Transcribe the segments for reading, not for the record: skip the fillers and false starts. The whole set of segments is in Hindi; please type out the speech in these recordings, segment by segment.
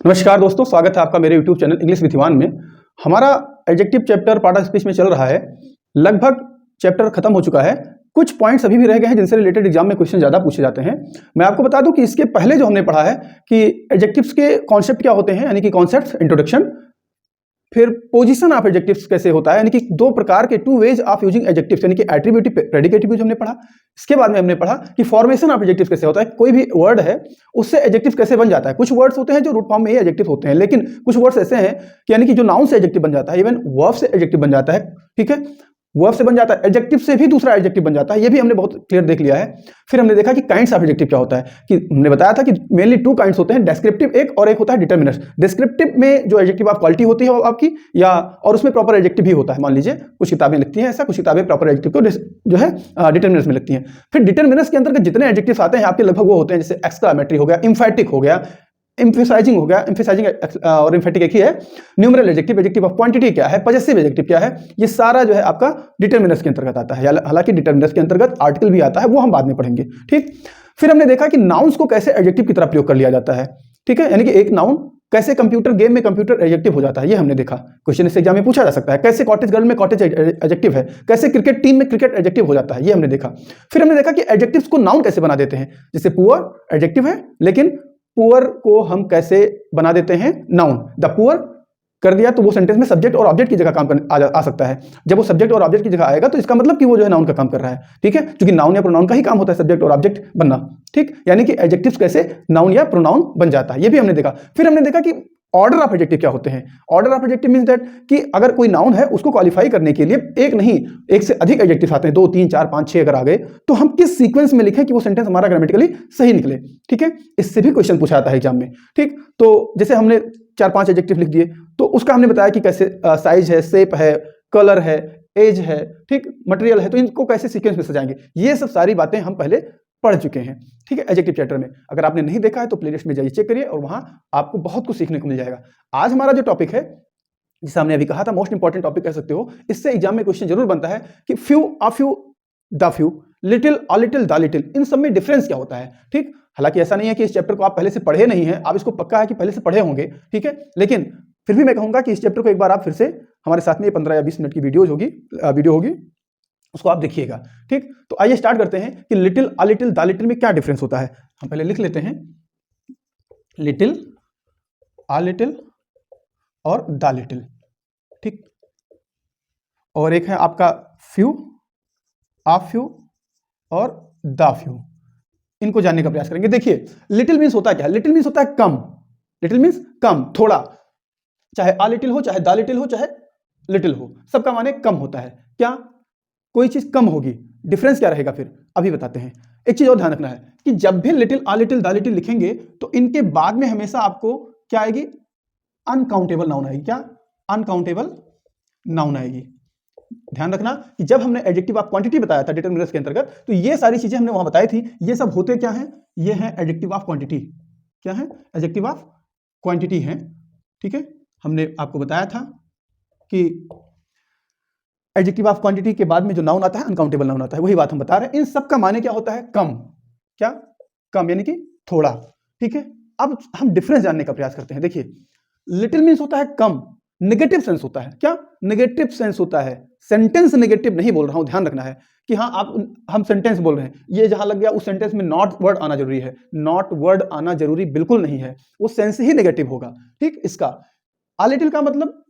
नमस्कार दोस्तों, स्वागत है आपका मेरे YouTube channel English with Evan में। हमारा adjective chapter part of speech में चल रहा है। लगभग चैप्टर खत्म हो चुका है। कुछ पॉइंट्स अभी भी रह गए हैं जिनसे रिलेटेड एग्जाम में क्वेश्चन ज़्यादा पूछे जाते हैं। मैं आपको बता दूं कि इसके पहले जो हमने पढ़ा है कि एडजेक्टिव्स के कॉन्सेप्ट क्या होते हैं, यानी कि कॉन्सेप्ट इंट्रोडक्शन, फिर पोजीशन ऑफ एडजेक्टिव्स कैसे होता है, यानी कि दो प्रकार के two ways of using adjectives, यानी कि एट्रीब्यूटिव प्रेडिकेटिव यूज हमने पढ़ा। इसके बाद में हमने पढ़ा कि फॉर्मेशन ऑफ एडजेक्टिव्स कैसे होता है, कोई भी वर्ड है उससे एडजेक्टिव कैसे बन जाता है। कुछ वर्ड्स होते हैं जो रूट फॉर्म में ही एडजेक्टिव होते हैं, लेकिन कुछ वर्ड्स ऐसे हैं कि यानी कि जो नाउन से एडजेक्टिव बन जाता है, इवन वर्ब से एडजेक्टिव बन जाता है। ठीक है, वर्ब से बन जाता है, एडजेक्टिव से भी दूसरा एडजेक्टिव बन जाता है। ये भी हमने बहुत क्लियर देख लिया है। फिर हमने देखा कि काइंड्स ऑफ एडजेक्टिव क्या होता है, कि हमने बताया था कि मेनली टू काइंड्स होते हैं, डेस्क्रिप्टिव एक और एक होता है डिटरमिनर्स। डिस्क्रिप्टिव में जो एडजेक्टिव ऑफ क्वालिटी होती है आपकी, या और उसमें प्रॉपर एडजेक्टिव भी होता है। मान लीजिए कुछ किताबें लिखती हैं ऐसा, कुछ किताबें प्रॉपर एडजेक्टिव को जो है डिटरमिनर्स में लिखती हैं। फिर डिटरमिनर्स के अंतर्गत जितने एडजेक्टिव्स आते हैं आपके लगभग वो होते हैं, जैसे एक्सक्लामेटरी हो गया, एम्फैटिक हो गया, एम्फेसाइजिंग हो गया। एम्फेसाइजिंग और एम्फेटिक एक ही है। Numeral adjective, adjective of quantity क्या है, पजेसिव एडजेक्टिव क्या है, ये सारा जो है आपका डिटरमिनर्स के अंतर्गत आता है। हालांकि डिटरमिनर्स के अंतर्गत आर्टिकल भी आता है, वो हम बाद में पढ़ेंगे। ठीक, फिर हमने देखा कि नाउन्स को कैसे एडजेक्टिव की तरह प्रयोग कर लिया जाता है। ठीक है, यानी कि एक नाउन कैसे कंप्यूटर गेम में कंप्यूटर एडजेक्टिव हो जाता है, ये हमने देखा। क्वेश्चन इस एग्जाम में पूछा जा सकता है। कैसे कॉटेज गर्ल में कॉटेज एडजेक्टिव है, कैसे क्रिकेट टीम में क्रिकेट एडजेक्टिव हो जाता है, ये हमने देखा। फिर हमने देखा कि एडजेक्टिव्स को नाउन कैसे बना देते हैं। जैसे पुअर एडजेक्टिव है, लेकिन पुअर को हम कैसे बना देते हैं नाउन। द पुअर कर दिया तो वो सेंटेंस में सब्जेक्ट और ऑब्जेक्ट की जगह काम आ सकता है। जब वो सब्जेक्ट और ऑब्जेक्ट की जगह आएगा तो इसका मतलब कि वो जो है नाउन का काम कर रहा है। ठीक है, क्योंकि नाउन या प्रोनाउन का ही काम होता है सब्जेक्ट और ऑब्जेक्ट बनना। ठीक, यानी कि एडजेक्टिव्स कैसे नाउन या प्रोनाउन बन जाता है, ये भी हमने देखा। फिर हमने देखा कि ऑर्डर ऑफ एडजेक्टिव क्या होते हैं। Order of adjective means that कि अगर कोई नाउन है उसको क्वालिफाई करने के लिए एक नहीं, एक से अधिक एडजेक्टिव आते हैं, 2 3 4 5 6 अगर आ गए तो हम किस सीक्वेंस में लिखें कि वो सेंटेंस हमारा ग्रामेटिकली सही निकले। ठीक है, इससे भी क्वेश्चन पूछा जाता है एग्जाम में। ठीक, तो जैसे हमने 4-5 एडजेक्टिव लिख दिए तो उसका हमने बताया कि कैसे साइज है, शेप है, कलर है, एज है, ठीक, मटेरियल है, तो इनको कैसे सीक्वेंस में सजाएंगे। ये सब सारी बातें हम पहले पढ़ चुके हैं। ठीक है, एडजेक्टिव चैप्टर में। अगर आपने नहीं देखा है तो प्लेलिस्ट में जाइए, चेक करिए, और वहां आपको बहुत कुछ सीखने को मिल जाएगा। आज हमारा जो टॉपिक है, जिसे हमने अभी कहा था मोस्ट इंपॉर्टेंट टॉपिक कह सकते हो, इससे एग्जाम में क्वेश्चन जरूर बनता है कि few, a few, the few, little, a little, the little, इन सब में डिफरेंस क्या होता है। ठीक, हालांकि ऐसा नहीं है कि इस चैप्टर को आप पहले से पढ़े नहीं है, आप इसको पक्का है कि पहले से पढ़े होंगे। ठीक है, लेकिन फिर भी मैं कहूंगा कि इस चैप्टर को एक बार आप फिर से हमारे साथ में 15 या 20 मिनट की वीडियो होगी, उसको आप देखिएगा। ठीक, तो आइए स्टार्ट करते हैं कि little, a little, the little में क्या डिफरेंस होता है। हम पहले लिख लेते हैं लिटिल, अ लिटिल और द लिटिल। ठीक, और एक है आपका फ्यू, अ फ्यू और द फ्यू। इनको जानने का प्रयास करेंगे। देखिए, लिटिल मींस होता है क्या, लिटिल मींस होता है कम। लिटिल मींस कम, थोड़ा, चाहे अ लिटिल हो, चाहे द लिटिल हो, चाहे लिटिल हो, सबका माने कम होता है। क्या कोई चीज कम होगी, डिफरेंस क्या रहेगा फिर अभी बताते हैं। एक चीज और ध्यान रखना है कि जब भी little, a little, the little लिखेंगे तो इनके बाद में हमेशा आपको क्या आएगी, अनकाउंटेबल नाउन आएगी। क्या, अनकाउंटेबल नाउन आएगी। ध्यान रखना कि जब हमने एडजेक्टिव ऑफ क्वांटिटी बताया था डिटरमिनर्स के अंतर्गत, तो ये सारी चीजें हमने वहां बताई थी। ये सब होते क्या है, ये है एडजेक्टिव ऑफ क्वांटिटी। क्या है, एडजेक्टिव ऑफ क्वांटिटी है। ठीक है, हमने आपको बताया था कि एडजेक्टिव ऑफ क्वांटिटी के बाद में जो नाउन आता है अनकाउंटेबल नाउन आता है, वही बात हम बता रहे हैं। इन सब का माने क्या होता है, कम। क्या, कम यानी कि थोड़ा। ठीक है, अब हम डिफरेंस जानने का प्रयास करते हैं। देखिए, लिटिल मींस होता है कम, नेगेटिव सेंस होता है। क्या, नेगेटिव सेंस होता है। सेंटेंस नेगेटिव नहीं बोल रहा हूं, ध्यान रखना है कि हाँ हम सेंटेंस बोल रहे हैं, ये जहां लग गया उस सेंटेंस में नॉट वर्ड आना जरूरी है। नॉट वर्ड आना जरूरी बिल्कुल नहीं है, वो सेंस ही नेगेटिव होगा। ठीक, इसका अ लिटिल का मतलब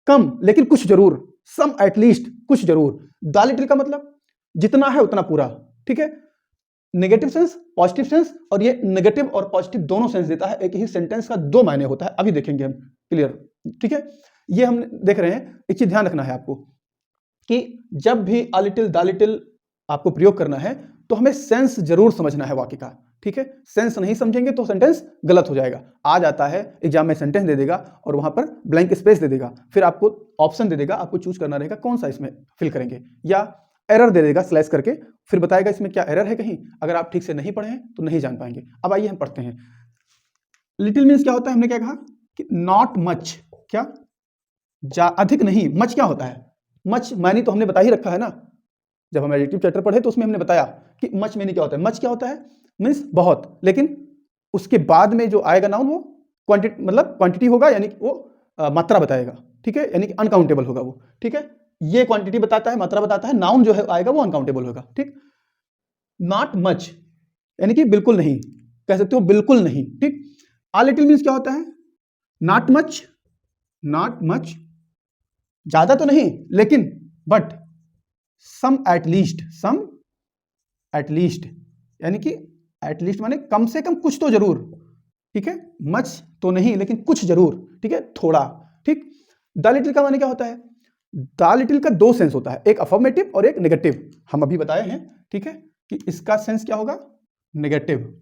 कम लेकिन कुछ जरूर, सम एटलीस्ट, कुछ जरूर। द लिटिल का मतलब जितना है उतना पूरा। ठीक है, नेगेटिव सेंस, पॉजिटिव सेंस, और ये नेगेटिव और पॉजिटिव दोनों सेंस देता है। एक ही सेंटेंस का दो मायने होता है, अभी देखेंगे हम क्लियर। ठीक है, ये हम देख रहे हैं। एक चीज ध्यान रखना है आपको कि जब भी अ लिटिल, द लिटिल आपको प्रयोग करना है तो हमें सेंस जरूर समझना है वाक्य का। ठीक है, सेंस नहीं समझेंगे तो सेंटेंस गलत हो जाएगा। आ जाता है एग्जाम में सेंटेंस दे देगा और वहां पर ब्लैंक स्पेस दे देगा, फिर आपको ऑप्शन दे देगा, आपको चूज करना रहेगा कौन सा इसमें फिल करेंगे, या एरर दे देगा स्लैश करके, फिर बताएगा इसमें क्या एरर है कहीं। अगर आप ठीक से नहीं पढ़े हैं तो नहीं जान पाएंगे। अब आइए हम पढ़ते हैं। लिटिल मीन्स क्या होता है, हमने क्या कहा कि नॉट मच। क्या, अधिक नहीं। मच क्या होता है, मच मानी तो हमने बता ही रखा है ना, जब हम एडजेक्टिव चैप्टर पढ़े तो उसमें हमने बताया कि मच मानी क्या होता है। मच क्या होता है, मीन्स बहुत, लेकिन उसके बाद में जो आएगा नाउन वो क्वांटिटी मतलब क्वांटिटी होगा, यानी कि वो मात्रा बताएगा, ठीक है, यानी कि अनकाउंटेबल होगा वो, ठीक है। ये क्वांटिटी बताता है, मात्रा बताता है, नाउन जो है आएगा वो अनकाउंटेबल होगा, ठीक। नॉट मच यानी कि बिल्कुल नहीं, कह सकते हो बिल्कुल नहीं, ठीक। आ लिटिल मीन्स क्या होता है? नॉट मच, नॉट मच ज्यादा तो नहीं लेकिन, but some at some at least कि एट लीस्ट माने कम से कम कुछ तो जरूर, ठीक है। मच तो नहीं लेकिन कुछ जरूर, ठीक है, थोड़ा, ठीक। द लिटिल का माने क्या होता है? द लिटिल का दो सेंस होता है, एक अफर्मेटिव और एक नेगेटिव, हम अभी बताए हैं, ठीक है, कि इसका सेंस क्या होगा? नेगेटिव,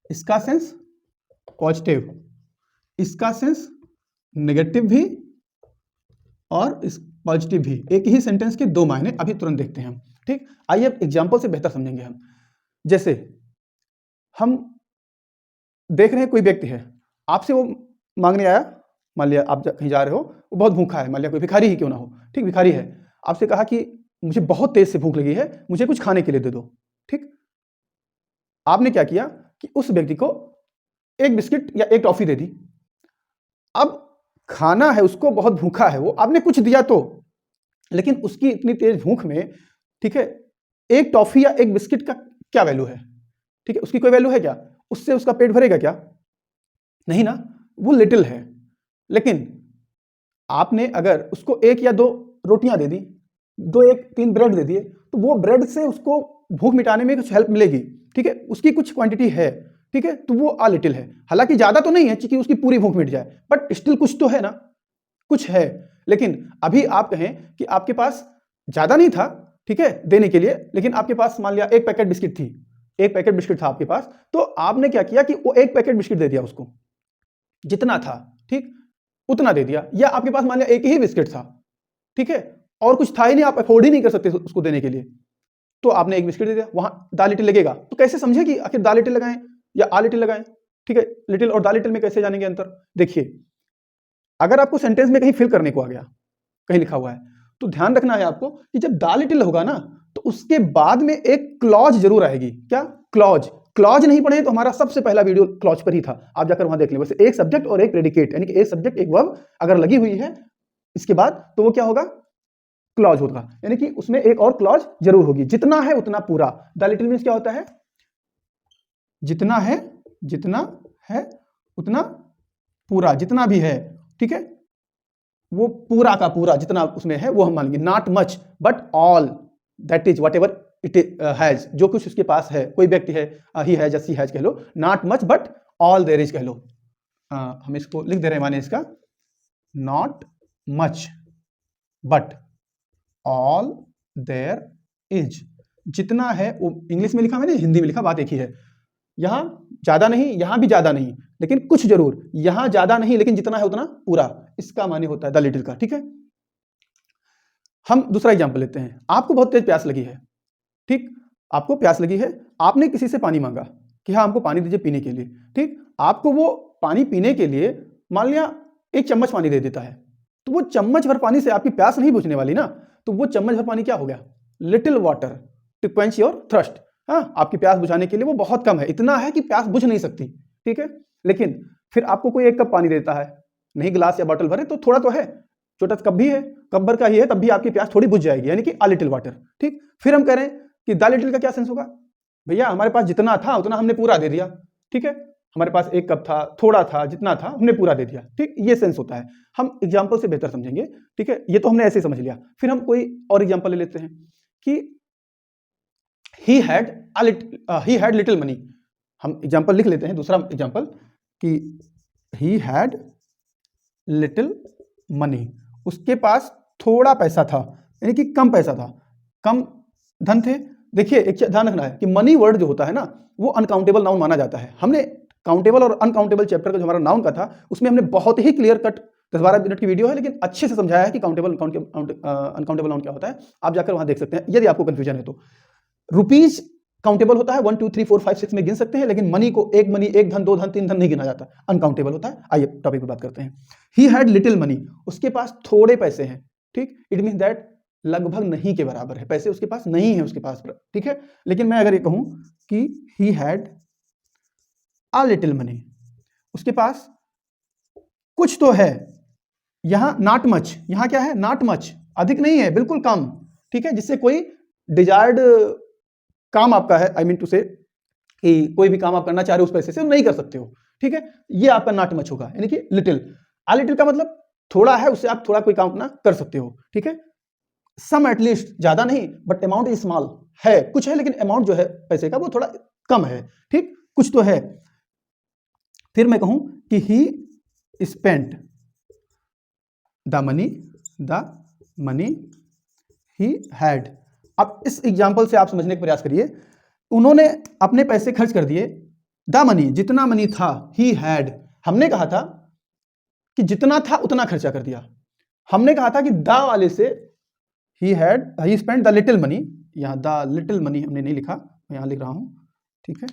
इसका सेंस पॉजिटिव, इसका सेंस नेगेटिव भी और इस पॉजिटिव भी। एक ही सेंटेंस के दो मायने अभी तुरंत देखते हैं हम, ठीक। आइए अब एग्जांपल से बेहतर समझेंगे हम। जैसे हम देख रहे हैं कोई व्यक्ति है, आपसे वो मांगने आया, मान लिया आप कहीं जा रहे हो, वो बहुत भूखा है, मान लिया कोई भिखारी ही क्यों ना हो, ठीक, भिखारी है, आपसे कहा कि मुझे बहुत तेज से भूख लगी है, मुझे कुछ खाने के लिए दे दो, ठीक। आपने क्या किया कि उस व्यक्ति को एक बिस्किट या एक टॉफी दे दी। अब खाना है उसको, बहुत भूखा है वो, आपने कुछ दिया तो, लेकिन उसकी इतनी तेज भूख में, ठीक है, एक टॉफी या एक बिस्किट का क्या वैल्यू है? ठीक है, उसकी कोई वैल्यू है क्या? उससे उसका पेट भरेगा क्या? नहीं ना, वो लिटिल है। लेकिन आपने अगर उसको एक या दो रोटियां दे दी, दो एक तीन ब्रेड दे दिए, तो वो ब्रेड से उसको भूख मिटाने में कुछ हेल्प मिलेगी, ठीक है, उसकी कुछ क्वांटिटी है, ठीक है, तो वो आ लिटिल है। हालांकि ज्यादा तो नहीं है कि उसकी पूरी भूख मिट जाए, बट स्टिल कुछ तो है ना, कुछ है। लेकिन अभी आप कहें कि आपके पास ज्यादा नहीं था, ठीक है, देने के लिए, लेकिन आपके पास मान लिया एक पैकेट बिस्किट थी, एक पैकेट बिस्किट था आपके पास, तो आपने क्या किया कि वो एक पैकेट बिस्किट दे दिया उसको, जितना था, ठीक, उतना दे दिया। या आपके पास मान लिया एक ही बिस्किट था, ठीक है, और कुछ था ही नहीं, आप अफोर्ड ही नहीं कर सकते उसको देने के लिए, तो आपने एक बिस्किट दे दिया, वहां दा लिटिल लगेगा। तो कैसे समझे कि आखिर दा लिटिल लगाएं या आ लिटिल लगाएं? ठीक है, लिटिल और दा लिटिल में कैसे जानेंगे अंतर? देखिए, अगर आपको सेंटेंस में कहीं फिल करने को आ गया, कहीं लिखा हुआ है, तो ध्यान रखना है आपको कि जब दा लिटिल होगा ना, तो उसके बाद में एक क्लॉज जरूर आएगी। क्या? क्लॉज। क्लॉज नहीं पढ़े तो हमारा सबसे पहला वीडियो क्लॉज पर ही था, आप जाकर वहां देख लें। वैसे एक सब्जेक्ट और एक प्रेडिकेट, यानी कि एक सब्जेक्ट एक वर्ब अगर लगी हुई है इसके बाद, तो वो क्या होगा? क्लॉज होगा, यानी कि उसमें एक और क्लॉज जरूर होगी। जितना है उतना पूरा। द लिटिल मीन्स क्या होता है? जितना है उतना पूरा, जितना भी है, ठीक है, वो पूरा का पूरा जितना उसमें है वो हम मानेंगे। Not much but all, that is what ever it has, जो कुछ उसके पास है, कोई व्यक्ति है, ही हैज या सी हैज कह लो, not much but all there is कह लो। हम इसको लिख दे रहे हैं माने इसका, not much but all there is. जितना है वो इंग्लिश में लिखा, मैंने हिंदी में लिखा, बात एक ही है। यहां ज्यादा नहीं, यहां भी ज्यादा नहीं, लेकिन कुछ जरूर। यहां ज्यादा नहीं लेकिन जितना है उतना पूरा, इसका माने होता है द लिटिल का, ठीक है। हम दूसरा एग्जांपल लेते हैं। आपको बहुत तेज प्यास लगी है, ठीक, आपको प्यास लगी है, आपने किसी से पानी मांगा कि हाँ हमको पानी दीजिए पीने के लिए, ठीक। आपको वो पानी पीने के लिए मान लिया एक चम्मच पानी दे देता है, तो वो चम्मच भर पानी से आपकी प्यास नहीं बुझने वाली ना, तो वो चम्मच भर पानी क्या हो गया? Little water to quench your thrust. हाँ, आपकी प्यास बुझाने के लिए वो बहुत कम है, इतना है कि प्यास बुझ नहीं सकती, ठीक है। लेकिन फिर आपको कोई एक कप पानी देता है, नहीं गिलास या बॉटल भरे, तो थोड़ा तो है, छोटा कप भी है, कप भर का ही है, तब भी आपकी प्यास थोड़ी बुझ जाएगी, यानी कि अ लिटिल वाटर, ठीक। फिर हम कह रहे हैं कि द लिटिल का क्या सेंस होगा? भैया हमारे पास जितना था उतना हमने पूरा दे दिया, ठीक है, हमारे पास एक कप था, थोड़ा था, जितना था हमने पूरा दे दिया, ठीक, ये सेंस होता है। हम एग्जाम्पल से बेहतर समझेंगे, ठीक है, ये तो हमने ऐसे समझ लिया। फिर हम कोई और एग्जाम्पल ले लेते हैं कि he had little money। हम एग्जाम्पल लिख लेते हैं, दूसरा एग्जाम्पल कि he had little money, उसके पास थोड़ा पैसा था, यानी कि कम पैसा था, कम धन थे। देखिए एक ध्यान रखना है कि मनी वर्ड जो होता है ना, वो अनकाउंटेबल नाउन माना जाता है। हमने काउंटेबल और अनकाउंटेबल चैप्टर का जो हमारा नाउन का था, उसमें हमने बहुत ही क्लियर कट 10-12 मिनट की वीडियो है, लेकिन अच्छे से समझाया है कि काउंटेबल अनकाउंटेबल नाउन क्या होता है। आप जाकर वहां देख सकते हैं यदि आपको कंफ्यूजन है तो। रुपीज काउंटेबल होता है, 1 2 3 4 5 6 में गिन सकते हैं, लेकिन मनी को एक मनी, एक धन, दो धन, तीन धन नहीं गिना जाता, अनकाउंटेबल होता है। आइए टॉपिक पर बात करते हैं। ही हैड लिटिल मनी, उसके पास थोड़े पैसे हैं, ठीक। इट मीन दैट लगभग नहीं के बराबर है, पैसे उसके पास नहीं है उसके पास, ठीक है। लेकिन मैं अगर ये कहूं कि he had a little money, उसके पास कुछ तो है, यहां नॉट मच, यहां क्या है, नॉट मच, अधिक नहीं है, बिल्कुल कम, ठीक है, जिससे कोई डिजायर्ड काम आपका है, आई मीन टू से कि कोई भी काम आप करना चाह रहे हो उस पैसे से नहीं कर सकते हो, ठीक है, ये आपका नॉट मच होगा, यानी कि लिटिल। आ लिटिल का मतलब थोड़ा है, उससे आप थोड़ा कोई काम अपना कर सकते हो, ठीक है। सम एटलीस्ट, ज्यादा नहीं, बट अमाउंट इज स्मॉल, है कुछ है लेकिन अमाउंट जो है पैसे का वो थोड़ा कम है, ठीक, कुछ तो है। फिर मैं कहूं कि ही spent the money he had. अब इस एग्जाम्पल से आप समझने का प्रयास करिए, उन्होंने अपने पैसे खर्च कर दिए, द मनी, जितना मनी था, ही हैड, हमने कहा था कि जितना था उतना खर्चा कर दिया, हमने कहा था कि द वाले से ही स्पेंट द लिटिल मनी, यहां द लिटिल मनी हमने नहीं लिखा, मैं यहां लिख रहा हूं, ठीक है,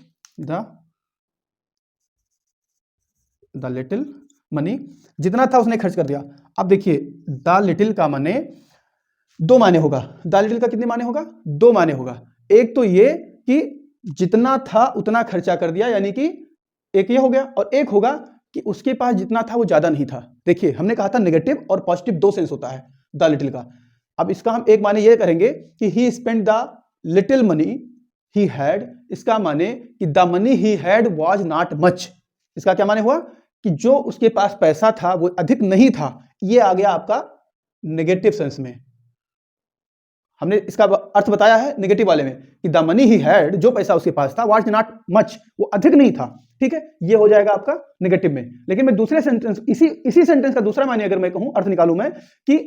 द लिटिल मनी, जितना था उसने खर्च कर दिया। अब देखिए द लिटिल का माने दो माने होगा, द लिटिल का कितने माने होगा, दो माने होगा। एक तो ये कि जितना था उतना खर्चा कर दिया, यानी कि एक ये हो गया, और एक होगा कि उसके पास जितना था वो ज्यादा नहीं था। देखिए हमने कहा था नेगेटिव और पॉजिटिव दो सेंस होता है द लिटिल का। अब इसका हम एक माने ये करेंगे कि ही spent the little money he had, इसका माने कि the money he had was not much, इसका क्या माने हुआ कि जो उसके पास पैसा था वो अधिक नहीं था, ये आ गया आपका नेगेटिव सेंस में। हमने इसका अर्थ बताया है नेगेटिव वाले में कि द मनी ही हैड, जो पैसा उसके पास था, वाज नॉट मच, वो अधिक नहीं था, ठीक है, ये हो जाएगा आपका नेगेटिव में। लेकिन मैं दूसरे सेंटेंस, इसी सेंटेंस का दूसरा माने अगर मैं कहूं, अर्थ निकालूं मैं कि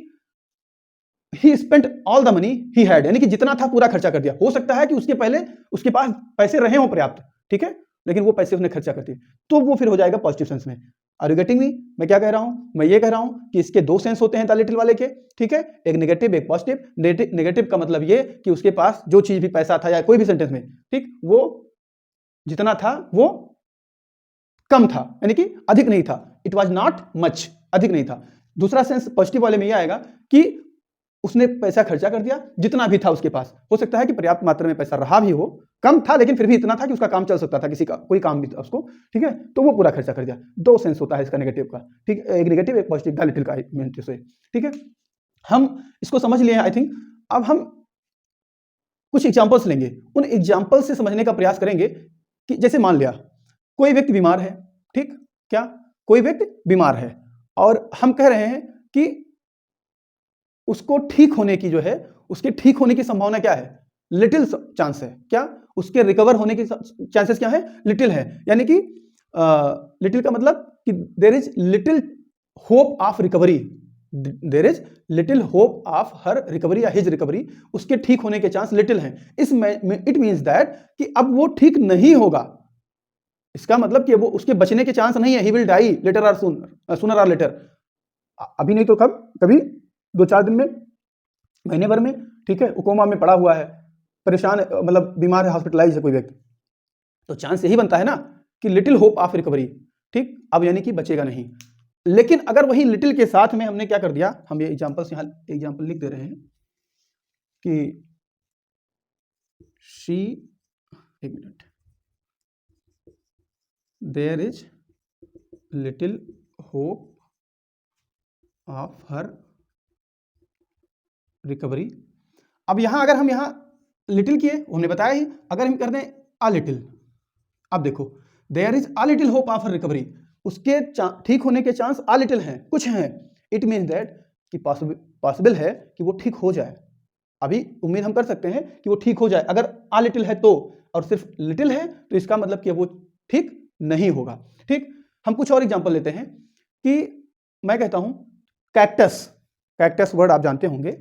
ही spent all the money he had, यानी कि जितना था पूरा खर्चा कर दिया। हो सकता है कि उसके पहले उसके पास पैसे रहे हों पर्याप्त, ठीक है, लेकिन वो पैसे उसने खर्चा कर दिए, तो वो फिर हो जाएगा पॉजिटिव सेंस में। Are you getting me? मैं क्या कह रहा हूं, मैं ये कह रहा हूं कि इसके दो सेंस होते हैं द लिटिल वाले के, ठीक है, एक नेगेटिव एक पॉजिटिव। नेगेटिव का मतलब ये कि उसके पास जो चीज भी पैसा था या कोई भी सेंटेंस में, ठीक, वो जितना था वो कम था, यानी कि अधिक नहीं था, इट वॉज नॉट मच, अधिक नहीं था। दूसरा सेंस पॉजिटिव वाले में यह आएगा कि उसने पैसा खर्चा कर दिया जितना भी था उसके पास, हो सकता है कि पर्याप्त मात्रा में पैसा रहा भी हो, कम था लेकिन फिर भी इतना था कि उसका काम चल सकता था, किसी का कोई काम भी था उसको, ठीक है, तो वो पूरा खर्चा कर दिया। दो सेंस होता है इसका नेगेटिव का, ठीक, एक नेगेटिव एक पॉजिटिव, द लिटिल का मीन से, ठीक है, हम इसको समझ लिए आई थिंक। अब हम कुछ एग्जांपल्स लेंगे, उन एग्जांपल से समझने का प्रयास करेंगे कि जैसे मान लिया कोई व्यक्ति बीमार है, ठीक, क्या कोई व्यक्ति बीमार है और हम कह रहे हैं कि उसको ठीक होने की जो है, उसके ठीक होने की संभावना क्या है, लिटिल चांस है, क्या उसके रिकवर होने की चांसेस क्या है, लिटिल है, यानी कि लिटिल का मतलब कि there is little hope of recovery, there is little hope of her recovery या हिज रिकवरी, उसके ठीक होने के चांस लिटिल हैं। इसमें इट मींस दैट कि अब वो ठीक नहीं होगा, इसका मतलब कि वो उसके बचने के चांस नहीं है, ही विल डाई लेटर और सूनर और लेटर, अभी नहीं तो कब, कभी 2-4 दिन में, महीने भर में, ठीक है, कोमा में पड़ा हुआ है, परेशान, मतलब बीमार है, हॉस्पिटलाइज है कोई व्यक्ति, तो चांस यही बनता है ना कि लिटिल होप ऑफ रिकवरी, ठीक, अब यानी कि बचेगा नहीं। लेकिन अगर वही लिटिल के साथ में हमने क्या कर दिया, हम ये एग्जांपल्स यहां एग्जांपल लिख दे रहे हैं कि शी, एक मिनट, there is little hope of her recovery. अब यहां अगर हम यहां लिटिल किए, हमने बताया ही, अगर हम कर दें अ लिटिल, अब देखो there is a little hope of her recovery, उसके ठीक होने के चांस अ लिटिल हैं, कुछ हैं, इट मीन्स दैट कि पॉसिबल है कि वो ठीक हो जाए, अभी उम्मीद हम कर सकते हैं कि वो ठीक हो जाए, अगर अ लिटिल है तो, और सिर्फ लिटिल है तो इसका मतलब कि वो ठीक नहीं होगा, ठीक। हम कुछ और एग्जांपल लेते हैं कि मैं कहता हूं कैक्टस, कैक्टस वर्ड आप जानते होंगे,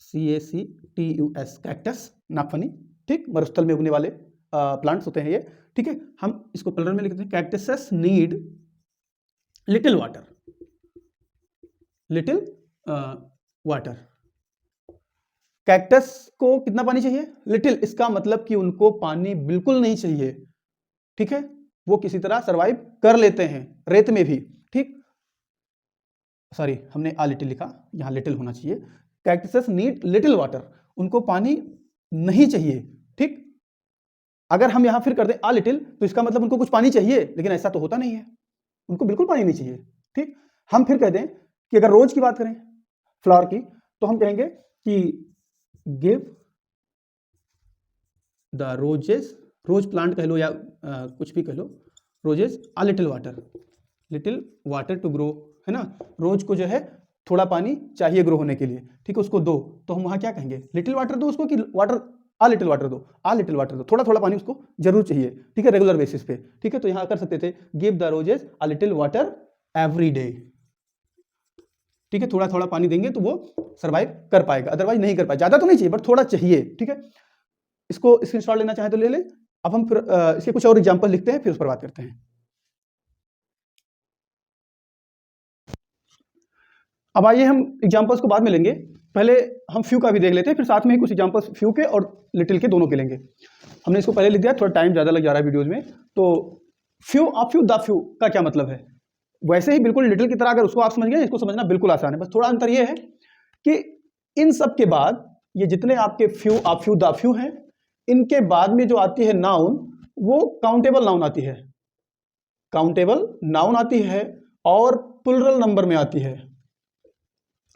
CACTUS, कैक्टस, नाफनी, ठीक, मरुस्थल में उगने वाले प्लांट्स होते हैं ये, ठीक है, हम इसको प्लुरल में लिखते हैं, cactuses need little water, little water. Cactus को कितना पानी चाहिए, लिटिल, इसका मतलब कि उनको पानी बिल्कुल नहीं चाहिए, ठीक है, वो किसी तरह सरवाइव कर लेते हैं रेत में भी, ठीक, सॉरी हमने आ लिटिल लिखा, यहां लिटिल होना चाहिए। कैक्टसेस नीड लिटिल वाटर, उनको पानी नहीं चाहिए, ठीक, अगर हम यहां फिर कर दें आ लिटिल, तो इसका मतलब उनको कुछ पानी चाहिए, लेकिन ऐसा तो होता नहीं है, उनको बिल्कुल पानी नहीं चाहिए। ठीक, हम फिर कह दें कि अगर रोज की बात करें, फ्लावर की, तो हम कहेंगे कि give the roses, rose plant कह लो या कुछ भी कह लो, roses a little water to grow, है ना। रोज को जो है थोड़ा पानी चाहिए ग्रो होने के लिए, ठीक है, उसको दो। तो हम वहां क्या कहेंगे, लिटिल वाटर दो उसको, कि वाटर आ लिटिल वाटर दो, आ लिटिल वाटर दो, थोड़ा थोड़ा पानी उसको जरूर चाहिए, ठीक है, रेगुलर बेसिस पे। ठीक है, तो यहां कर सकते थे give the roses a little water every day. ठीक है, थोड़ा थोड़ा पानी देंगे तो वो सर्वाइव कर पाएगा, अदरवाइज नहीं कर पाएगा। ज्यादा तो नहीं चाहिए बट थोड़ा चाहिए। ठीक है, इसको स्क्रीनशॉट लेना चाहे तो ले लें। अब हम फिर इसके कुछ और एग्जांपल लिखते हैं, फिर उस पर बात करते हैं। अब आइए हम एग्जांपल्स को बाद में लेंगे, पहले हम फ्यू का भी देख लेते हैं, फिर साथ में ही कुछ एग्जांपल्स फ्यू के और लिटिल के दोनों के लेंगे। हमने इसको पहले लिख दिया, थोड़ा टाइम ज़्यादा लग जा रहा है वीडियोज में। तो फ्यू, आप फ्यू, द फ्यू का क्या मतलब है? वैसे ही बिल्कुल लिटिल की तरह अगर उसको आप समझ गए, इसको समझना बिल्कुल आसान है। बस थोड़ा अंतर यह है कि इन सब के बाद ये जितने आपके फ्यू, आप फ्यू, द फ्यू हैं, इनके बाद में जो आती है नाउन, वो काउंटेबल नाउन आती है, काउंटेबल नाउन आती है और प्लुरल नंबर में आती है,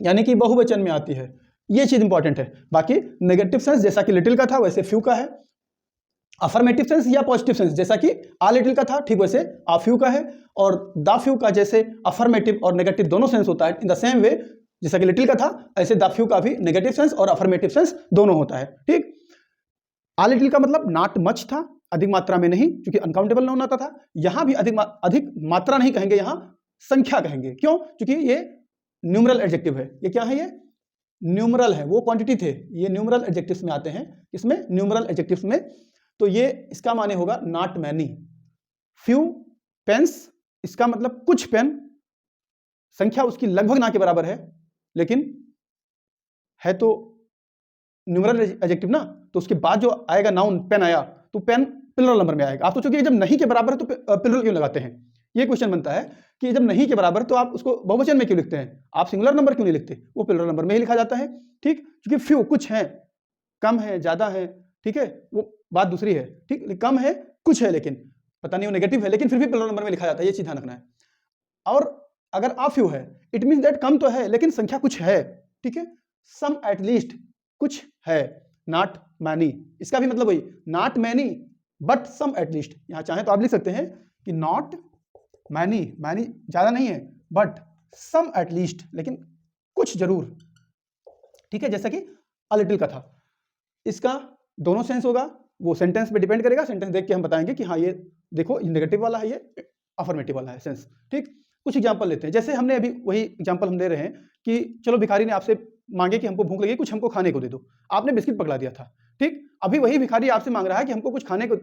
यानी कि बहुवचन में आती है। ये चीज इंपॉर्टेंट है। बाकी नेगेटिव सेंस जैसा कि लिटिल का था वैसे फ्यू का है, अफर्मेटिव सेंस या पॉजिटिव सेंस जैसा कि आ लिटिल का था ठीक वैसे आ फ्यू का है, और द फ्यू का जैसे अफर्मेटिव और नेगेटिव दोनों सेंस होता है, इन द सेम वे जैसा कि लिटिल का था ऐसे द फ्यू का भी नेगेटिव सेंस और अफर्मेटिव सेंस दोनों होता है। ठीक, आ लिटिल का मतलब नॉट मच था, अधिक मात्रा में नहीं, क्योंकि अनकाउंटेबल नाउन आता था। यहां भी अधिक मात्रा नहीं कहेंगे, यहां संख्या कहेंगे। क्यों? क्योंकि ये न्यूमरल एडजेक्टिव है। ये क्या है? ये न्यूमरल है, वो क्वांटिटी थे, ये न्यूमरल एडजेक्टिव्स में आते हैं। इसमें न्यूमरल एडजेक्टिव्स में, तो ये इसका माने होगा नॉट मैनी। फ्यू पेन्स, इसका मतलब कुछ पेन, संख्या उसकी लगभग ना के बराबर है, लेकिन है तो न्यूमरल एडजेक्टिव ना, तो उसके बाद जो आएगा नाउन पेन आया, तो पेन प्लुरल नंबर में आएगा। आप सोचोगे जब नहीं के बराबर है तो प्लुरल क्यों लगाते हैं? ये क्वेश्चन बनता है कि जब नहीं के बराबर तो आप उसको बहुवचन में क्यों लिखते हैं, आप सिंगुलर नंबर क्यों नहीं लिखते? वो प्लुरल नंबर में ही लिखा जाता है। ठीक, क्योंकि फ्यू कुछ है, कम है, ज्यादा है, ठीक है, वो बात दूसरी है। ठीक, कम है, कुछ है, लेकिन पता नहीं वो नेगेटिव है, लेकिन फिर भी प्लुरल नंबर में लिखा जाता है, ये चीज ध्यान रखना है। और अगर आ फ्यू है, इट मीन दैट कम तो है लेकिन संख्या कुछ है। ठीक है, सम एटलीस्ट, कुछ है, नॉट मैनी, इसका भी मतलब वही, not many but some at least. यहां चाहे तो आप लिख सकते हैं कि नॉट मैनी, मैनी ज्यादा नहीं है, बट सम एटलीस्ट, लेकिन कुछ जरूर। ठीक है, जैसा कि अ लिटिल का था, इसका दोनों सेंस होगा, वो सेंटेंस पे डिपेंड करेगा। सेंटेंस देख के हम बताएंगे कि हाँ ये देखो ये नेगेटिव वाला है, ये अफर्मेटिव वाला है सेंस। ठीक, कुछ एग्जांपल लेते हैं, जैसे हमने अभी वही एग्जांपल हम दे रहे हैं कि चलो भिखारी ने आपसे मांगे कि हमको भूख लगी, कुछ हमको खाने को दे दो, आपने बिस्किट पकड़ा दिया था। ठीक, अभी वही भिखारी आपसे मांग रहा है कि हमको कुछ खाने को,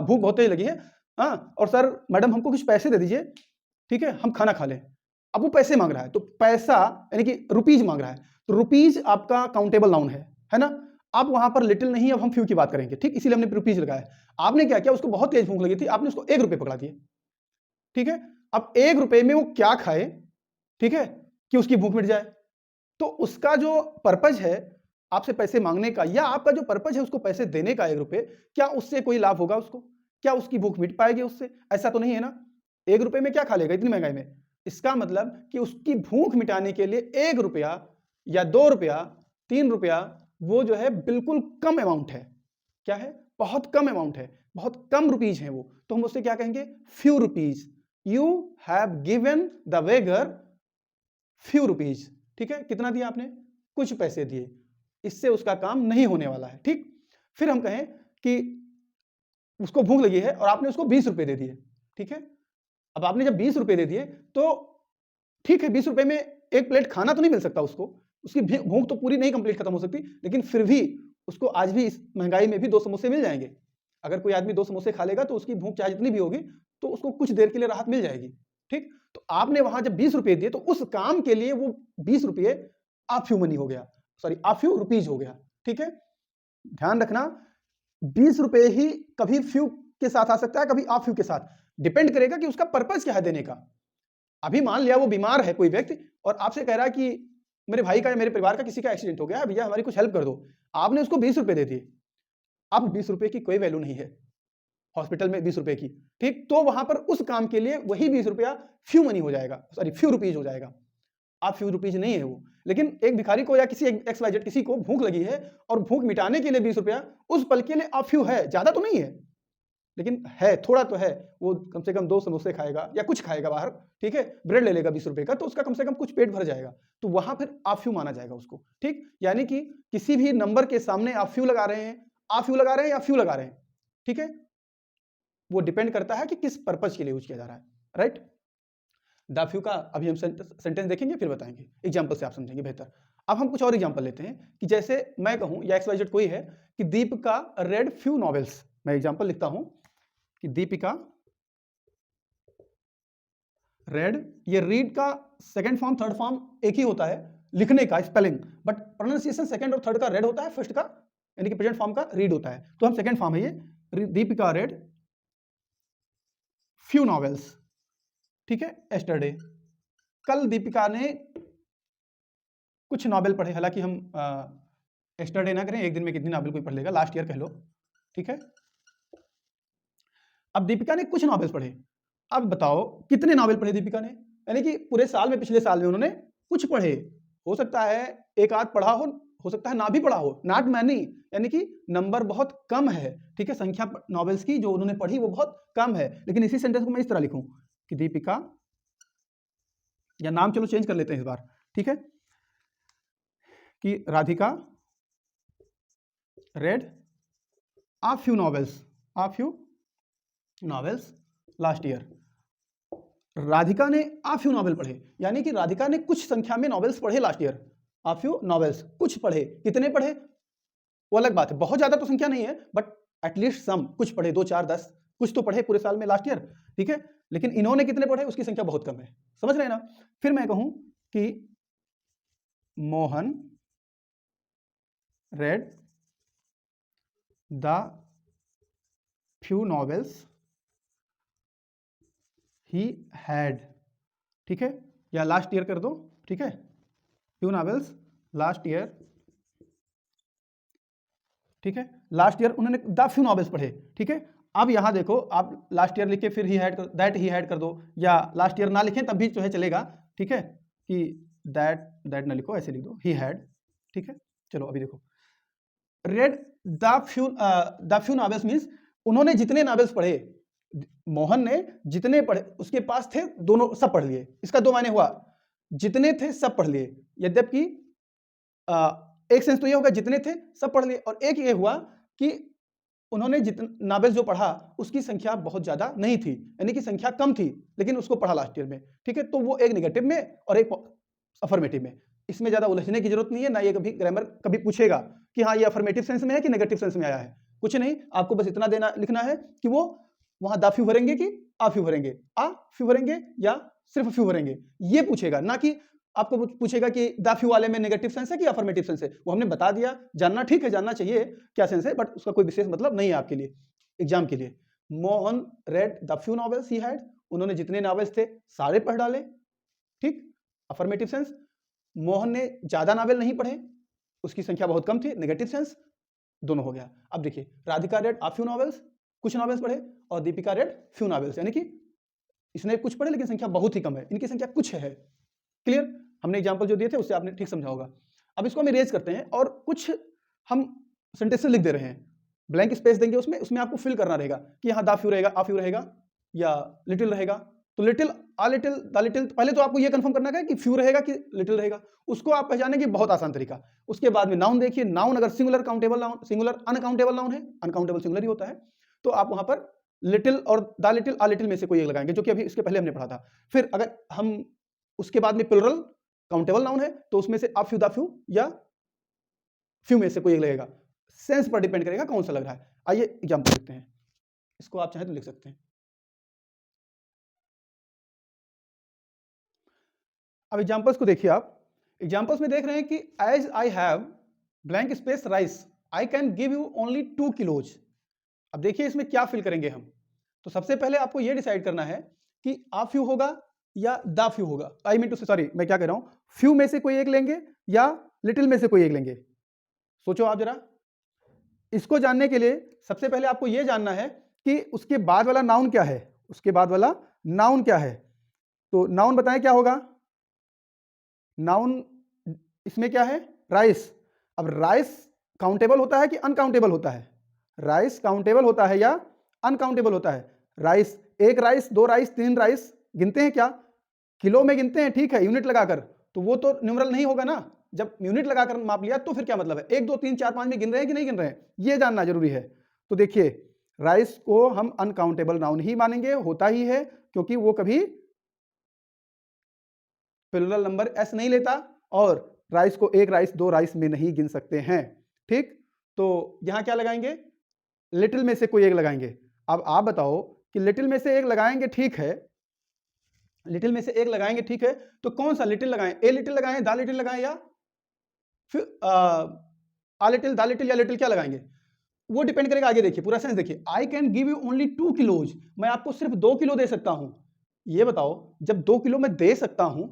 भूख बहुत तेज लगी है, हाँ, और सर मैडम हमको कुछ पैसे दे दीजिए, ठीक है, हम खाना खा लें। अब वो पैसे मांग रहा है, तो पैसा यानी कि रुपीज मांग रहा है, तो रुपीज आपका काउंटेबल नाउन है ना। अब वहां पर लिटिल नहीं, अब हम फ्यू की बात करेंगे। ठीक, इसीलिए हमने रुपीज लगाया। आपने क्या किया, उसको बहुत तेज भूख लगी थी, आपने उसको 1 रुपए पकड़ा दिए। ठीक है, अब 1 रुपए में वो क्या खाए, ठीक है, कि उसकी भूख मिट जाए। तो उसका जो पर्पज है आपसे पैसे मांगने का, या आपका जो पर्पज है उसको पैसे देने का 1 रुपए, क्या उससे कोई लाभ होगा उसको? क्या उसकी भूख मिट पाएगी उससे? ऐसा तो नहीं है ना। 1 रुपए में क्या खा लेगा इतनी महंगाई में? इसका मतलब कि उसकी भूख मिटाने के लिए 1 रुपया या 2 रुपया, 3 रुपया, वो जो है बिल्कुल कम अमाउंट है। क्या है? बहुत कम अमाउंट है, बहुत कम रुपीज है वो। तो हम उससे क्या कहेंगे? Few rupees. You have given the beggar few rupees. ठीक है, कितना दिया आपने? कुछ पैसे दिए, इससे उसका काम नहीं होने वाला है। ठीक, फिर हम कहें कि उसको भूख लगी है और आपने उसको 20 रुपए दे दिए। ठीक है, अब आपने जब 20 रुपए दे दिए तो ठीक है, 20 रुपए में एक प्लेट खाना तो नहीं मिल सकता उसको, उसकी भूख तो पूरी नहीं कंप्लीट खत्म हो सकती, लेकिन फिर भी उसको आज भी इस महंगाई में भी 2 समोसे मिल जाएंगे। अगर कोई आदमी 2 समोसे खा लेगा तो उसकी भूख चाहे जितनी भी होगी तो उसको कुछ देर के लिए राहत मिल जाएगी। ठीक, तो आपने वहां जब 20 रुपए दिए तो उस काम के लिए वो 20 रुपए आ फ्यू मनी हो गया, सॉरी आ फ्यू रुपीज हो गया। ठीक है, ध्यान रखना 20 रुपए ही कभी फ्यू के साथ आ सकता है, कभी आ फ्यू के साथ, डिपेंड करेगा कि उसका पर्पज क्या है देने का। अभी मान लिया वो बीमार है कोई व्यक्ति और आपसे कह रहा है कि मेरे भाई का या मेरे परिवार का किसी का एक्सीडेंट हो गया है, भैया हमारी कुछ हेल्प कर दो। आपने उसको 20 रुपए दे दिए। अब 20 रुपए की कोई वैल्यू नहीं है, हॉस्पिटल में 20 रुपए की, ठीक, तो वहां पर उस काम के लिए वही 20 रुपया फ्यू मनी हो जाएगा, सॉरी फ्यू रुपीज हो जाएगा। आप फ्यू रुपीज नहीं है वो, लेकिन एक भिखारी को या किसी XYZ किसी को भूख लगी है और भूख मिटाने के लिए 20 रुपया उस पल के लिए आप फ्यू है, ज्यादा तो नहीं है लेकिन है, थोड़ा तो है। वो कम से कम 2 समोसे खाएगा या कुछ खाएगा बाहर, ठीक है, ब्रेड ले लेगा 20 रुपए का, तो उसका कम से कम कुछ पेट भर जाएगा, तो वहां फिर आप फ्यू माना जाएगा उसको, ठीक। यानी कि किसी भी नंबर के सामने आप फ्यू लगा रहे हैं, आप फ्यू लगा रहे हैं या फ्यू लगा रहे हैं, ठीक है, वो डिपेंड करता है कि किस पर्पज के लिए यूज किया जा रहा है, राइट। द फ्यू का अभी हम सेंटेंस देखेंगे फिर बताएंगे, एग्जाम्पल से आप समझेंगे बेहतर। अब हम कुछ और एग्जाम्पल लेते हैं कि जैसे मैं कहूं या XYZ कोई है कि दीपिका रेड फ्यू नॉवेल्स, मैं एग्जाम्पल लिखता हूं कि दीपिका रेड, ये रीड का सेकंड फॉर्म थर्ड फॉर्म एक ही होता है लिखने का स्पेलिंग, बट प्रोनाउंसिएशन सेकंड और थर्ड का रेड होता है, फर्स्ट का यानी कि प्रेजेंट फॉर्म का रीड होता है, तो हम सेकंड फॉर्म है ये, दीपिका रेड फ्यू नॉवेल्स, ठीक है, एस्टरडे, कल दीपिका ने कुछ नॉवेल पढ़े, हालांकि हम एस्टरडे ना करें, एक दिन में कितनी नॉवेल कोई पढ़ लेगा, लास्ट ईयर कह लो, ठीक है। अब दीपिका ने कुछ नॉवेल्स पढ़े, अब बताओ कितने नॉवेल पढ़े दीपिका ने, यानी कि पूरे साल में, पिछले साल में उन्होंने कुछ पढ़े, हो सकता है एक आध पढ़ा हो सकता है ना भी पढ़ा हो, नॉट मैनी, यानी कि नंबर बहुत कम है, ठीक है, संख्या नॉवेल्स की जो उन्होंने पढ़ी वो बहुत कम है। लेकिन इसी सेंटेंस को मैं इस तरह लिखूं कि दीपिका, या नाम चलो चेंज कर लेते हैं इस बार, ठीक है, कि राधिका रेड आ few novels last year, Radhika ने आ फ्यू नॉवेल पढ़े, यानी कि राधिका ने कुछ संख्या में नॉवेल्स पढ़े लास्ट ईयर, आ फ्यू नॉवेल्स, कुछ पढ़े, कितने पढ़े वो अलग बात है, बहुत ज्यादा तो संख्या नहीं है, बट एटलीस्ट सम, कुछ पढ़े, 2 4 10 कुछ तो पढ़े पूरे साल में लास्ट ईयर, ठीक है। लेकिन इन्होंने कितने पढ़े उसकी संख्या बहुत कम है, समझ रहे हैं ना। फिर मैं कहूं कि Mohan read the few novels he had, ठीक है, या लास्ट ईयर कर दो, ठीक है, फ्यू नॉवेल्स लास्ट ईयर, ठीक है, लास्ट ईयर उन्होंने द फ्यू नॉवेल्स पढ़े, ठीक है। अब यहां देखो, आप लास्ट ईयर लिख के फिर he had that he had कर दो, या लास्ट ईयर ना लिखें तब भी जो है चलेगा, ठीक है, कि दैट ना लिखो, ऐसे लिख दो ही हैड, ठीक है। चलो अभी देखो, read the few novels means उन्होंने जितने नॉवेल्स पढ़े, मोहन ने जितने पढ़े उसके पास थे, दोनों सब पढ़ लिए, इसका 2 मायने हुआ, जितने थे सब पढ़ लिए, यद्यपि एक सेंस तो ये होगा जितने थे सब पढ़ लिए, और एक ये हुआ कि उन्होंने जितने नॉवेल्स जो पढ़ा उसकी संख्या बहुत ज्यादा नहीं थी, यानी कि संख्या कम थी, लेकिन उसको पढ़ा लास्ट ईयर में, ठीक है। तो वो एक नेगेटिव में और एक अफर्मेटिव में, इसमें ज्यादा उलझने की जरूरत नहीं है, ना ये कभी ग्रामर कभी पूछेगा कि हाँ ये अफर्मेटिव सेंस में है कि नेगेटिव सेंस में आया है, कुछ नहीं, आपको बस इतना देना लिखना है कि वो वहां दा फ्यू भरेंगे कि आ फ्यू भरेंगे, आ फ्यू भरेंगे या सिर्फ फ्यू भरेंगे, ये पूछेगा, ना कि आपको पूछेगा कि द फ्यू वाले में नेगेटिव सेंस है कि अफर्मेटिव सेंस है, वो हमने बता दिया, जानना ठीक है, जानना चाहिए क्या सेंस है, बट उसका कोई विशेष मतलब नहीं है आपके लिए एग्जाम के लिए। Mohan read the few novels he had, उन्होंने जितने नॉवेल्स थे सारे पढ़ डाले, ठीक, अफर्मेटिव सेंस। मोहन ने ज्यादा नॉवेल नहीं पढ़े, उसकी संख्या बहुत कम थी, नेगेटिव सेंस, दोनों हो गया। अब देखिए, राधिका रेड आ फ्यू नॉवेल्स, कुछ नॉवेल्स पढ़े, और दीपिका रेड फ्यू नॉवेल्स, यानी कि इसने कुछ पढ़े लेकिन संख्या बहुत ही कम है, इनकी संख्या कुछ है। क्लियर, हमने एग्जांपल जो दिए थे उससे आपने ठीक समझा होगा। अब इसको हम इरेज करते हैं और कुछ हम सेंटेंसेस लिख दे रहे हैं, ब्लैंक स्पेस देंगे, उसमें आपको फिल करना रहेगा कि यहाँ दा फ्यू रहेगा, आ फ्यू रहेगा या लिटिल रहेगा। तो little, uh little, the little, पहले तो आपको ये कंफर्म करना है कि फ्यू रहेगा कि लिटिल रहेगा, उसको आप पहचानेंगे बहुत आसान तरीका। उसके बाद में नाउन देखिए, नाउन अगर singular countable noun, singular uncountable noun है, अनकाउंटेबल सिंगुलर ही होता है, तो आप वहां पर लिटिल और द लिटिल, आ लिटिल में से कोई एक लगाएंगे, जो कि अभी इसके पहले हमने पढ़ा था। फिर अगर हम उसके बाद में प्लुरल काउंटेबल नाउन है तो उसमें से आ फ्यू, द फ्यू या फ्यू में से कोई एक लगेगा, सेंस पर डिपेंड करेगा कौन सा लग रहा है। आइए एग्जांपल लिखते हैं, इसको आप चाहें तो लिख सकते हैं। अब एग्जांपल्स को देखिए, आप एग्जांपल्स में देख रहे हैं कि as I have blank space rice I can give you only 2 kilos. अब देखिए इसमें क्या फिल करेंगे हम, तो सबसे पहले आपको यह डिसाइड करना है कि आ फ्यू होगा या द फ्यू होगा, आई मीन टू से, सॉरी मैं क्या कह रहा हूं, फ्यू में से कोई एक लेंगे या लिटिल में से कोई एक लेंगे। सोचो आप जरा, इसको जानने के लिए सबसे पहले आपको यह जानना है कि उसके बाद वाला नाउन क्या है, उसके बाद वाला नाउन क्या है। तो नाउन बताएं क्या होगा, नाउन इसमें क्या है, राइस। अब राइस काउंटेबल होता है कि अनकाउंटेबल होता है, राइस काउंटेबल होता है या अनकाउंटेबल होता है। राइस, एक राइस, दो राइस, तीन राइस, गिनते हैं क्या, किलो में गिनते हैं, ठीक है, यूनिट लगाकर, तो वो तो न्यूमरल नहीं होगा ना। जब यूनिट लगाकर माप लिया तो फिर क्या मतलब है, 1 2 3 4 5 में गिन रहे हैं कि नहीं गिन रहे हैं, ये जानना जरूरी है। तो देखिए राइस को हम अनकाउंटेबल नाउन ही मानेंगे, होता ही है, क्योंकि वो कभी प्लुरल नंबर एस नहीं लेता, और राइस को एक राइस, दो राइस में नहीं गिन सकते हैं। ठीक, तो यहां क्या लगाएंगे, लिटिल में से कोई एक लगाएंगे। अब आप बताओ कि लिटिल में से एक लगाएंगे, ठीक है, लिटिल में से एक लगाएंगे, ठीक है, तो कौन सा लिटिल लगाएं, ए लिटिल लगाएं, दा लिटिल लगाएं, या फिर आ लिटिल, दा लिटिल, या लिटिल, क्या लगाएंगे, वो डिपेंड करेगा। आगे देखिए पूरा सेंस देखिए, आई can give you only 2 kilos, मैं आपको सिर्फ 2 किलो दे सकता हूं। ये बताओ, जब 2 किलो मैं दे सकता हूं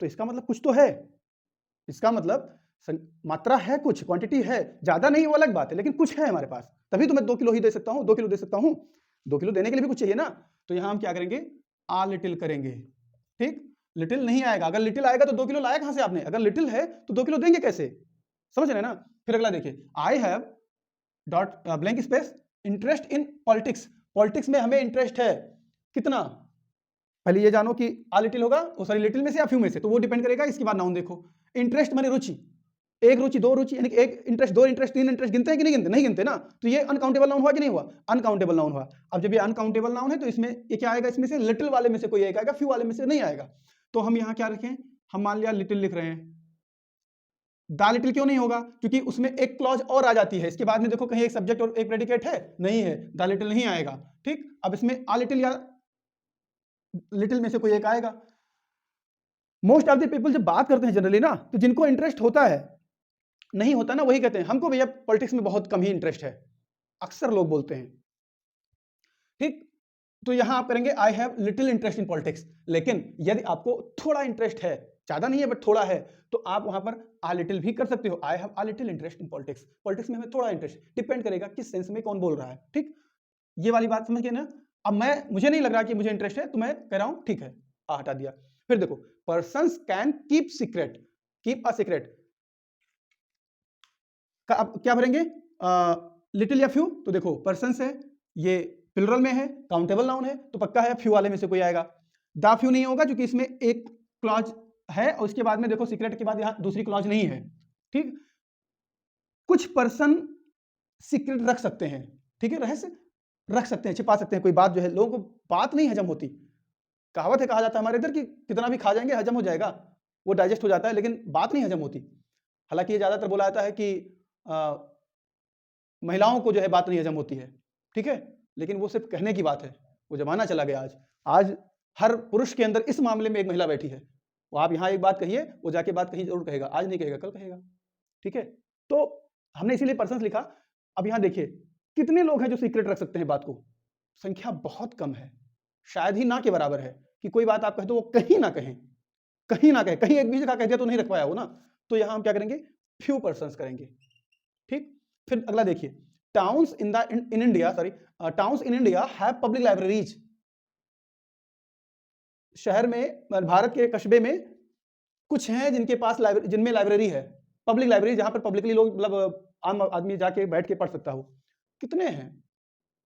तो इसका मतलब कुछ तो है, इसका मतलब मात्रा है, कुछ क्वांटिटी है, ज्यादा नहीं वो अलग बात है, लेकिन कुछ है हमारे पास, तभी तो मैं 2 किलो ही दे सकता हूं, 2 किलो दे सकता हूं। 2 किलो देने के लिए भी कुछ चाहिए ना, तो यहां हम क्या करेंगे, आ लिटिल करेंगे। ठीक, लिटिल नहीं आएगा, अगर लिटिल आएगा तो 2 किलो लाया कहां से आपने, अगर लिटिल है तो 2 किलो देंगे कैसे, समझ रहे हैं ना। फिर अगला देखिए, I have dot blank space interest in politics, politics में हमें इंटरेस्ट है, कितना, पहले ये जानो कि आ लिटिल होगा, वो सॉरी लिटिल में से या फ्यू में से, तो वो डिपेंड करेगा। इसके बाद नाउन देखो, इंटरेस्ट माने रुचि, एक रुचि, दो रुचि, यानी कि एक इंटरेस्ट, दो इंटरेस्ट, तीन इंटरेस्ट, गिनते हैं कि नहीं गिनते, नहीं गिनते ना, तो ये अनकाउंटेबल नाउन हुआ कि नहीं हुआ, अनकाउंटेबल नाउन हुआ। अब जब ये अनकाउंटेबल नाउन है तो इसमें ये क्या आएगा, इसमें से लिटिल वाले में से कोई एक आएगा, फ्यू वाले में से नहीं आएगा। तो हम यहाँ क्या रखें, हम मान लिया लिटिल लिख रहे हैं, दा लिटिल क्यों नहीं होगा, क्योंकि उसमें एक क्लॉज और आ जाती है, इसके बाद में देखो कहीं एक सब्जेक्ट और एक प्रेडिकेट है, नहीं है, दा लिटिल नहीं आएगा। ठीक, अब इसमें आ लिटिल या लिटिल में से कोई एक आएगा। मोस्ट ऑफ द पीपल जब बात करते हैं जनरली ना, तो जिनको इंटरेस्ट होता है, नहीं होता ना, वही कहते हैं हमको भैया पॉलिटिक्स में बहुत कम ही इंटरेस्ट है, अक्सर लोग बोलते हैं। ठीक, तो यहां आप करेंगे I have little interest in politics, लेकिन यदि आपको थोड़ा इंटरेस्ट है, ज्यादा नहीं है बट थोड़ा है, तो आप वहां पर आ लिटिल भी कर सकते हो, I have uh little interest in politics, politics में हमें थोड़ा इंटरेस्ट, डिपेंड करेगा किस सेंस में कौन बोल रहा है। ठीक, ये वाली बात समझ गए ना। अब मुझे नहीं लग रहा कि मुझे इंटरेस्ट है, तो मैं कह रहा हूं ठीक है, आ हटा दिया। फिर देखो, persons can keep secret, keep a secret का अब क्या भरेंगे, लिटिल या फ्यू, तो देखो पर्सन्स है, ये प्लुरल में है, काउंटेबल नाउन है, तो पक्का है फ्यू वाले में से कोई आएगा। दा फ्यू नहीं होगा क्योंकि इसमें एक क्लॉज है, और उसके बाद में देखो सीक्रेट के बाद यहां दूसरी क्लॉज नहीं है। ठीक, कुछ पर्सन सीक्रेट रख सकते हैं, ठीक है, रहस्य रख सकते हैं, छिपा सकते हैं, कोई बात जो है लोगों को बात नहीं हजम होती, कहावत है, कहा जाता है हमारे इधर कि कितना भी खा जाएंगे हजम हो जाएगा, वो डाइजेस्ट हो जाता है, लेकिन बात नहीं हजम होती। हालांकि ये ज्यादातर बोला जाता है कि महिलाओं को जो है बात नहीं हजम होती है, ठीक है, लेकिन वो सिर्फ कहने की बात है, वो जमाना चला गया। आज हर पुरुष के अंदर इस मामले में एक महिला बैठी है, वो आप यहां एक बात कहिए, वो जाके बात कहीं जरूर कहेगा, आज नहीं कहेगा कल कहेगा। ठीक है, तो हमने इसीलिए पर्सन्स लिखा। अब यहां देखिए कितने लोग हैं जो सीक्रेट रख सकते हैं बात को, संख्या बहुत कम है, शायद ही ना के बराबर है कि कोई बात आप कहे तो वो कहीं ना कहें, कहीं ना कहें, कहीं एक भी जगह कह दिया तो नहीं रख पाया वो ना, तो यहां हम क्या करेंगे, फ्यू पर्सन्स करेंगे। ठीक, फिर अगला देखिए, towns in India, sorry, towns in India have public libraries, शहर में, भारत के कस्बे में कुछ हैं जिनके पास जिनमें लाइब्रेरी है, पब्लिक लाइब्रेरी, जहां पर पब्लिकली लोग, मतलब आम आदमी जाके बैठ के पढ़ सकता हो। कितने हैं,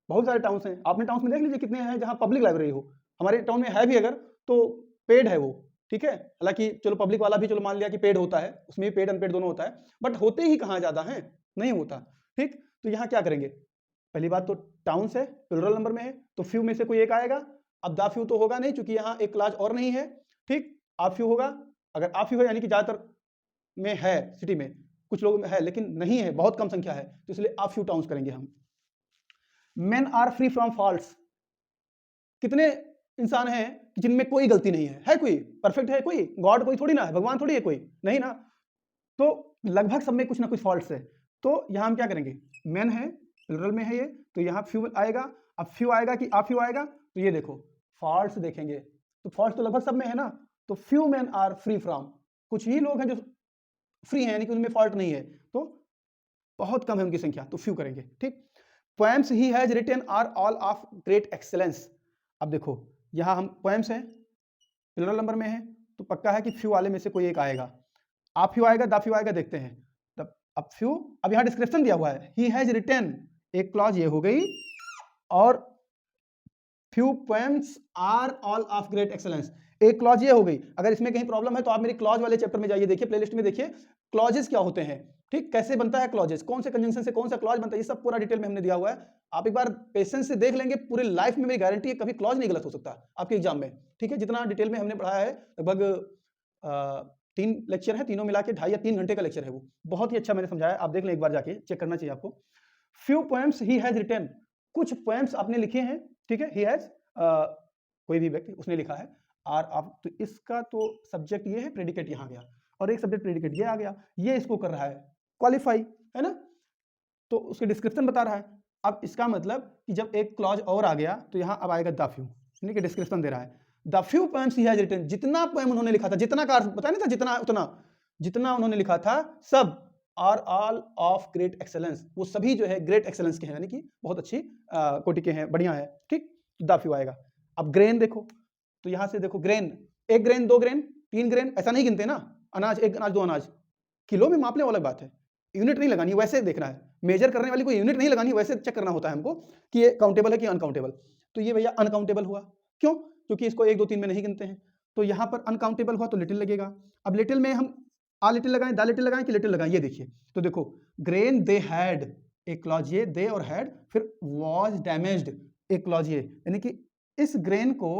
बहुत सारे टाउन्स हैं, आपने टाउन्स में देख लीजिए कितने हैं जहां पब्लिक लाइब्रेरी हो। हमारे टाउन में है भी अगर, तो पेड है वो, ठीक है, हालांकि चलो पब्लिक वाला भी चलो मान लिया कि पेड होता है, उसमें भी पेड अनपेड दोनों होता है, बट होते ही कहां ज्यादा है, नहीं होता। ठीक, तो यहां क्या करेंगे, पहली बात तो टाउन्स है, प्लुरल नंबर में है, तो फ्यू में से कोई एक आएगा। अब दा फ्यू तो होगा नहीं क्योंकि यहां एक क्लास और नहीं है। ठीक, आप फ्यू होगा, अगर आप फ्यू है यानी कि ज्यादातर में है, सिटी में कुछ लोग में है लेकिन नहीं है, बहुत कम संख्या है, तो इसलिए आप फ्यू टाउन्स करेंगे हम। Men are free from faults, कितने इंसान हैं जिनमें कोई गलती नहीं है कोई परफेक्ट है, कोई गॉड कोई थोड़ी ना है, भगवान थोड़ी है कोई, नहीं ना, तो लगभग सब में कुछ ना कुछ फॉल्ट्स है। तो यहां हम क्या करेंगे, मेन है, प्लुरल में है ये, तो यहां फ्यू आएगा। अब फ्यू आएगा कि आ फ्यू आएगा, तो ये देखो फॉल्ट्स देखेंगे, तो फॉल्ट्स तो लगभग सब में है ना, तो few men are free from, कुछ ही लोग हैं जो फ्री हैं, यानी कि उनमें फॉल्ट नहीं है, तो बहुत कम है उनकी संख्या, तो फ्यू करेंगे। ठीक, poems he has written are all of great excellence. अब देखो यहां हम पोएम्स हैं, प्लुरल नंबर में है, तो पक्का है कि फ्यू वाले में से कोई एक आएगा। आ फ्यू आएगा, दा फ्यू आएगा, देखते हैं। अब फ्यू, अब यहां डिस्क्रिप्शन दिया हुआ है, ही हैज रिटन, एक क्लॉज ये हो गई, और few poems are all of great excellence, एक क्लॉज ये हो गई। अगर इसमें कहीं प्रॉब्लम है तो आप मेरी क्लॉज वाले चैप्टर में जाइए, देखिए प्लेलिस्ट में देखिए क्लॉजेस क्या होते हैं, ठीक, कैसे बनता है क्लॉजेस, कौन से कंजंक्शन से कौन सा क्लॉज बनता है, ये सब पूरा डिटेल में हमने दिया हुआ है। आप एक बार पेशेंस से देख लेंगे, पूरी लाइफ में मेरी गारंटी है कभी क्लॉज नहीं गलत हो सकता आपके एग्जाम में, ठीक है। जितना डिटेल में हमने पढ़ाया है, लगभग 3 लेक्चर है, तीनों मिला के 2.5 या 3 घंटे का लेक्चर है, वो बहुत ही अच्छा मैंने समझाया, आप देख लें एक बार जाके, चेक करना चाहिए आपको। Few poems he has written, कुछ पोएम्स आपने लिखे हैं, ठीक है, ही हैज कोई भी व्यक्ति उसने लिखा है, आर आप, तो इसका तो सब्जेक्ट ये है, प्रेडिकेट यहां गया, और एक सब्जेक्ट प्रेडिकेट ये आ गया, ये इसको कर रहा है क्वालिफाई, है ना, तो उसके डिस्क्रिप्शन बता रहा है। अब इसका मतलब कि जब एक क्लॉज और आ गया तो यहां अब आएगा द फ्यू, यानी कि डिस्क्रिप्शन दे रहा है, the few poems he has written, जितना पोएम उन्होंने लिखा था, जितना का पता नहीं था, जितना उतना, जितना उन्होंने लिखा था सब, are all of great excellence, वो सभी जो है ग्रेट एक्सेलेंस के हैं, यानी कि बहुत अच्छी कोटि के हैं, बढ़िया है, ठीक, द फ्यू आएगा। अब ग्रेन देखो, तो यहां से देखो ग्रेन, 1 ग्रेन 2 ग्रेन 3 ग्रेन ऐसा नहीं गिनते ना, अनाज 1 अनाज 2 अनाज, किलो में मापने वाला बात है, यूनिट नहीं लगानी, वैसे देखना है, मेजर करने वाली कोई यूनिट नहीं लगानी, वैसे चेक करना होता है हमको कि ये काउंटेबल है कि अनकाउंटेबल। तो ये भैया अनकाउंटेबल हुआ, क्यों, क्योंकि इसको 1 2 3 में नहीं गिनते हैं, तो यहां पर अनकाउंटेबल हुआ तो लिटिल लगेगा। अब लिटिल में हम आ लिटिल लगाएं, दा लिटिल लगाएं कि लिटिल लगाएं, ये देखिए, तो देखो ग्रेन दे हैड, एक क्लॉज ये, दे और हैड, फिर वाज डैमेज्ड, एक क्लॉज ये, यानी कि इस ग्रेन को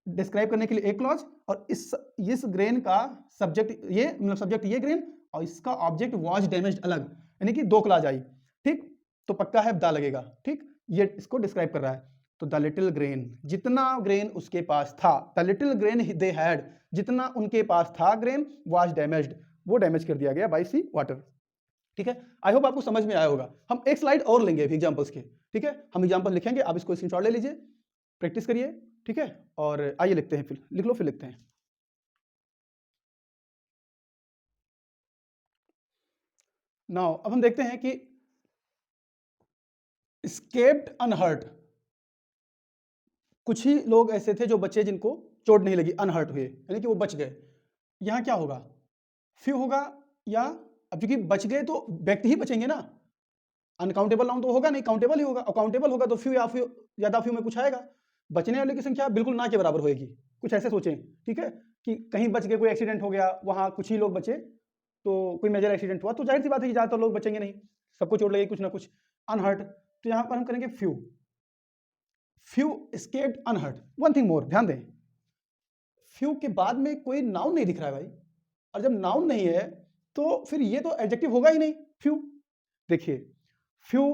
डिस्क्राइब करने के लिए एक क्लॉज, और इस ग्रेन का सब्जेक्ट ये, मतलब सब्जेक्ट ये ग्रेन, और इसका ऑब्जेक्ट वाज डैमेज्ड अलग, यानी कि 2 क्लॉज आई, ठीक, तो पक्का है दा लगेगा, ठीक, ये इसको डिस्क्राइब कर रहा है। तो द लिटिल ग्रेन, जितना ग्रेन उसके पास था, the little grain they had, जितना उनके पास था ग्रेन, वाज डैमेज्ड, वो डैमेज कर दिया गया बाय सी वाटर, ठीक है। आई होप आपको समझ में आया होगा। हम एक स्लाइड और लेंगे एग्जांपल्स के, ठीक है, हम एग्जांपल लिखेंगे, आप इसको स्क्रीनशॉट ले लीजिए, प्रैक्टिस करिए, ठीक है, और आइए लिखते हैं, फिर लिख लो, फिर लिखते हैं। नाउ अब हम देखते हैं कि escaped unhurt, कुछ ही लोग ऐसे थे जो बचे जिनको चोट नहीं लगी, अनहर्ट हुए, यानी कि वो बच गए। यहां क्या होगा, फ्यू होगा, या अब क्योंकि बच गए तो व्यक्ति ही बचेंगे ना, अनकाउंटेबल नाउन तो होगा नहीं, काउंटेबल ही होगा, और काउंटेबल होगा तो फ्यू या फ्यू ज्यादा फ्यू में कुछ आएगा, बचने वाले की संख्या बिल्कुल ना के बराबर होगी, कुछ ऐसे सोचें, ठीक है, कि कहीं बच गए, कोई एक्सीडेंट हो गया, वहां कुछ ही लोग बचे, तो कोई मेजर एक्सीडेंट हुआ तो जाहिर सी बात है कि ज्यादातर लोग बचेंगे नहीं, सबको चोट लगेगी कुछ ना कुछ, अनहर्ट, तो यहां पर हम करेंगे few, few escaped unhurt. One thing more, ध्यान दें, फ्यू के बाद में कोई नाउन नहीं दिख रहा है भाई, और जब नाउन नहीं है तो फिर ये तो एडजेक्टिव होगा ही नहीं, फ्यू। देखिए फ्यू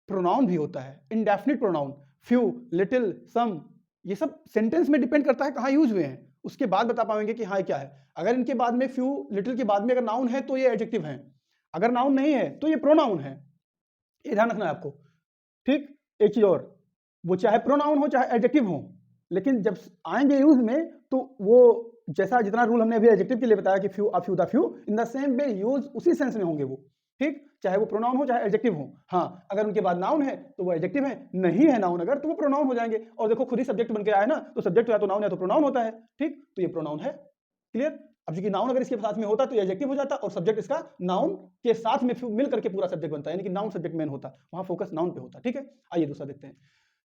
प्रोनाउन भी होता है, इंडेफिनिट प्रोनाउन, फ्यू, लिटिल, सम, ये सब सेंटेंस में डिपेंड करता है कहाँ यूज हुए हैं, उसके बाद बता पाएंगे कि हाँ क्या है। अगर इनके बाद में फ्यू, लिटिल के बाद में अगर नाउन है तो ये एडजेक्टिव है, अगर नाउन नहीं है तो ये प्रोनाउन है, ये ध्यान रखना है आपको, ठीक। एक चीज और, वो चाहे प्रोनाउन हो चाहे एडजेक्टिव हो, लेकिन जब आएंगे यूज में तो वो जैसा जितना रूल हमने अभी एडजेक्टिव के लिए बताया कि few, a few, the few, in the same way use उसी सेंस में होंगे वो, ठीक, चाहे वो प्रोनाउन हो चाहे एडजेक्टिव हो। हाँ, अगर उनके बाद नाउन है तो वो एडजेक्टिव है, नहीं है नाउन अगर तो वो प्रोनाउन हो जाएंगे, और देखो खुद ही सब्जेक्ट बन के आया ना, तो सब्जेक्ट या तो नाउन या तो प्रोनाउन होता है, ठीक, तो ये प्रोनाउन है, क्लियर। अब क्योंकि नाउन अगर इसके साथ में होता तो ये एडजेक्टिव हो जाता, और सब्जेक्ट इसका नाउन के साथ में मिल करके पूरा सब्जेक्ट बनता है, यानी कि नाउन सब्जेक्ट मेन होता, वहां फोकस नाउन पे होता, ठीक है। आइए दूसरा देखते हैं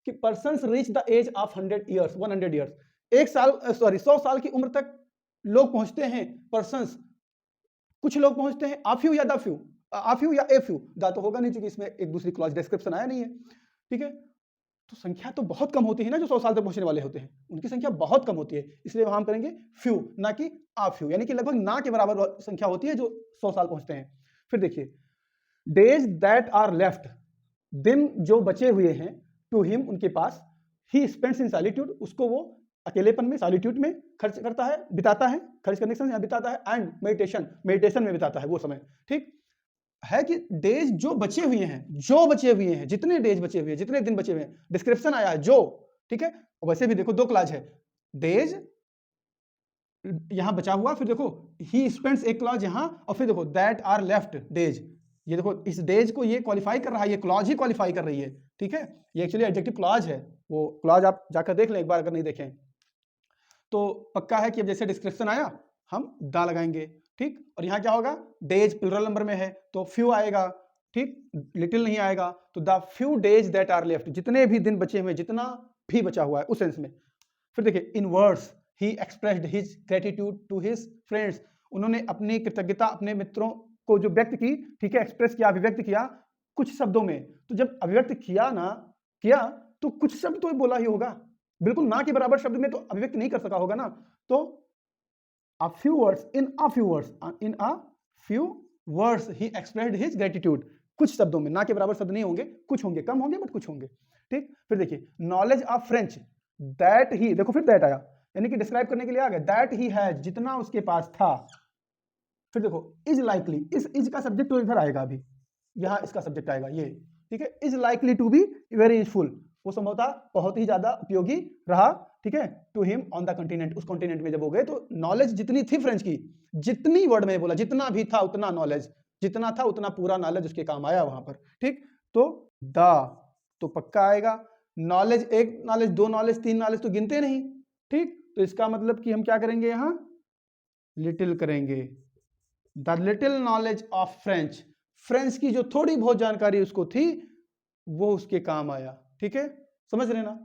कि persons reach the age of 100 years, 100 years, 100 साल की उम्र तक लोग पहुंचते हैं, पर्सन्स, कुछ लोग पहुंचते हैं, आ फ्यू या द फ्यू, आ फ्यू या ए फ्यू, दा तो होगा नहीं क्योंकि इसमें एक दूसरी क्लॉज डिस्क्रिप्शन आया नहीं है, ठीक है। तो संख्या तो बहुत कम होती है ना जो 100 साल तक पहुंचने वाले होते हैं, उनकी संख्या बहुत कम होती है, इसलिए वहां हम करेंगे फ्यू, ना कि आ फ्यू, यानी कि लगभग ना के बराबर संख्या होती है जो 100 साल पहुंचते हैं। फिर देखिए डेज दैट आर लेफ्ट, दिन जो बचे हुए हैं, टू हिम उनके पास, ही स्पेंड्स इन सॉलिट्यूड, उसको वो अकेलेपन में, सॉलिट्यूड में खर्च करता है, बिताता है, खर्च करने के समय बिताता है, एंड मेडिटेशन, मेडिटेशन में बिताता है वो समय, ठीक है। कि डेज जो बचे हुए हैं, जो बचे हुए हैं, जितने डेज बचे हुए हैं, जितने दिन बचे हुए हैं, डिस्क्रिप्शन आया है जो, ठीक है। वैसे भी देखो 2 क्लॉज है, डेज यहां बचा हुआ, फिर देखो ही स्पेंड्स एक क्लॉज यहां, और फिर देखो दैट आर लेफ्ट डेज, ये देखो इस डेज को ये क्वालिफाई कर रहा है, ये क्लॉज ही क्वालिफाई कर रही है, ठीक है। ये एक्चुअली एडजेक्टिव क्लॉज है, वो क्लॉज आप जाकर देख लें एक बार अगर नहीं देखें तो। पक्का है कि अब जैसे डिस्क्रिप्शन आया हम दा लगाएंगे, ठीक। और यहाँ क्या होगा, डेज प्लुरल नंबर में है तो फ्यू आएगा, ठीक, लिटिल नहीं आएगा। तो the few days that are left, जितने भी दिन बचे हुए, जितना भी बचा हुआ है उस सेंस में। फिर देखिए in words he expressed his gratitude to his friends, उन्होंने अपनी कृतज्ञता अपने मित्रों को जो व्यक्त की, ठीक है, एक्सप्रेस किया, अभिव्यक्त किया कुछ शब्दों में। तो जब अभिव्यक्त किया तो कुछ शब्द तो बोला ही होगा, बिल्कुल ना के बराबर शब्द में तो अभिव्यक्त नहीं कर सका होगा ना। तो a few words, in a few words he expressed his gratitude, कुछ शब्दों में, ना के बराबर शब्द नहीं होंगे, कुछ होंगे, कम होंगे बट कुछ होंगे, ठीक। फिर देखिए knowledge of French that he, देखो फिर दैट आया, यानी कि डिस्क्राइब करने के लिए आ गया, दैट ही हैज, जितना उसके पास था। फिर देखो इज लाइकली, इज का सब्जेक्ट तो इधर आएगा, अभी यहां इसका सब्जेक्ट आएगा ये, ठीक है। Is likely to be very useful, वो संभवतः बहुत ही ज्यादा उपयोगी रहा, ठीक है, to him on the continent, उस कॉन्टिनेंट में जब हो गए। तो नॉलेज जितनी थी फ्रेंच की, जितनी वर्ड में बोला, जितना भी था उतना नॉलेज, जितना था उतना पूरा नॉलेज उसके काम आया वहां पर, ठीक। तो द तो पक्का आएगा, नॉलेज एक नॉलेज, दो नॉलेज, तीन नॉलेज तो गिनते नहीं, ठीक। तो इसका मतलब कि हम क्या करेंगे, यहां लिटिल करेंगे, the little knowledge of French, French की जो थोड़ी बहुत जानकारी उसको थी वो उसके काम आया, ठीक है, समझ रहे ना।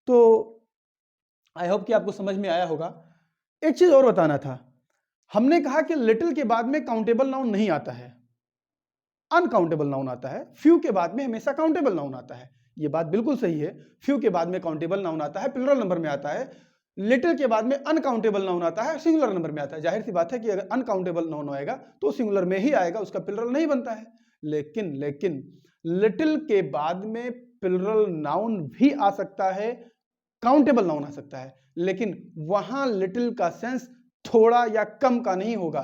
तो आई होप कि आपको समझ में आया होगा। एक चीज और बताना था, हमने कहा कि लिटिल के बाद में काउंटेबल नाउन नहीं आता है, अनकाउंटेबल नाउन आता है। फ्यू के बाद में हमेशा काउंटेबल नाउन आता है, ये बात बिल्कुल सही है। फ्यू के बाद में काउंटेबल नाउन आता है, प्लुरल नंबर में आता है। लिटिल के बाद में अनकाउंटेबल नाउन आता है, सिंगुलर नंबर में आता है। जाहिर सी बात है कि अगर अनकाउंटेबल नाउन आएगा तो सिंगुलर में ही आएगा, उसका प्लुरल नहीं बनता है। लेकिन लिटिल के बाद में प्लुरल नाउन भी आ सकता है, काउंटेबल नाउन आ सकता है, लेकिन वहां लिटिल का सेंस थोड़ा या कम का नहीं होगा,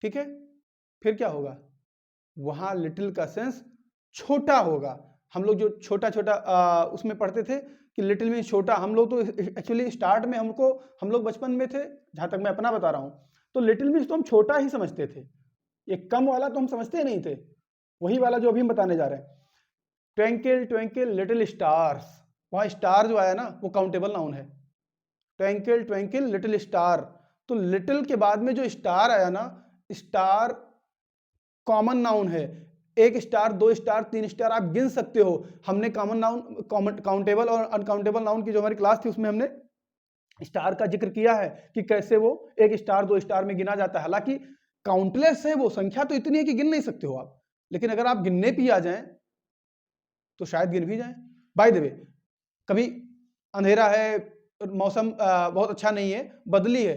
ठीक है। फिर क्या होगा, वहां लिटिल का सेंस छोटा होगा। हम लोग जो छोटा छोटा उसमें पढ़ते थे कि लिटिल मीन छोटा, हम लोग तो एक्चुअली स्टार्ट में हम लोग बचपन में थे, जहां तक मैं अपना बता रहा हूं, तो लिटिल मीन्स तो हम छोटा ही समझते थे, ये कम वाला तो हम समझते नहीं थे, वही वाला जो अभी हम बताने जा रहे हैं। ट्विंकल ट्विंकल लिटिल स्टार्स, वहां स्टार जो आया ना वो काउंटेबल नाउन है, ट्विंकल ट्विंकल लिटिल स्टार। तो लिटिल के बाद में जो स्टार आया ना, स्टार कॉमन नाउन है, एक स्टार, दो स्टार, तीन स्टार आप गिन सकते हो। हमने कॉमन नाउन, काउंटेबल और अनकाउंटेबल नाउन की जो हमारी क्लास थी उसमें हमने स्टार का जिक्र किया है कि कैसे वो एक स्टार, दो स्टार में गिना जाता है। हालांकि काउंटलेस है वो, संख्या तो इतनी है कि गिन नहीं सकते हो आप, लेकिन अगर आप गिनने भी आ जाएं तो शायद गिन भी जाएं। बाय द वे, कभी अंधेरा है, मौसम बहुत अच्छा नहीं है, बदली है,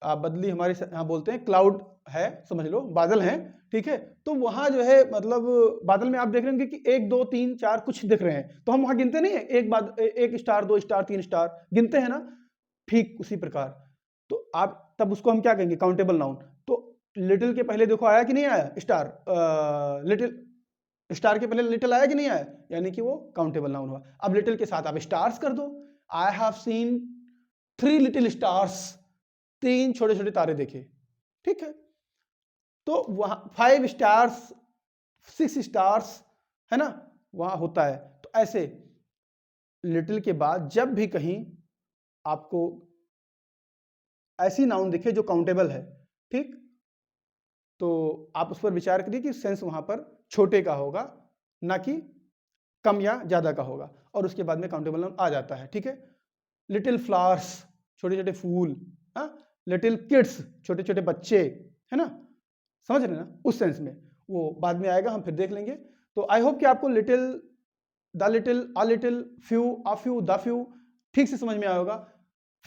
बदली हमारे यहाँ बोलते हैं, क्लाउड है, समझ लो बादल हैं, ठीक है। तो वहां जो है मतलब बादल में आप देख रहे होंगे कि एक दो तीन चार कुछ दिख रहे हैं, तो हम वहां गिनते नहीं है, एक स्टार, दो स्टार, तीन स्टार गिनते हैं ना, ठीक उसी प्रकार। तो आप तब उसको हम क्या कहेंगे, काउंटेबल नाउन। तो लिटिल के पहले देखो आया कि नहीं आया स्टार, लिटिल स्टार के पहले लिटिल आया कि नहीं आया, यानी कि वो काउंटेबल नाउन हुआ। अब लिटिल के साथ आप स्टार्स कर दो, I have seen 3 little stars, 3 छोटे छोटे तारे देखे, ठीक है। तो वहां 5 स्टार्स, 6 स्टार्स, है ना, वहां होता है। तो ऐसे लिटिल के बाद जब भी कहीं आपको ऐसी नाउन दिखे जो काउंटेबल है, ठीक, तो आप उस पर विचार करिए कि सेंस वहां पर छोटे का होगा, ना कि कम या ज्यादा का होगा, और उसके बाद में काउंटेबल नाउन आ जाता है, ठीक है। लिटिल फ्लावर्स, छोटे छोटे फूल, लिटिल किड्स, छोटे छोटे बच्चे, है ना, समझ रहे ना, उस सेंस में वो बाद में आएगा, हम फिर देख लेंगे। तो आई होप कि आपको little, the little, a little, few, a few, the few ठीक से समझ में आया होगा।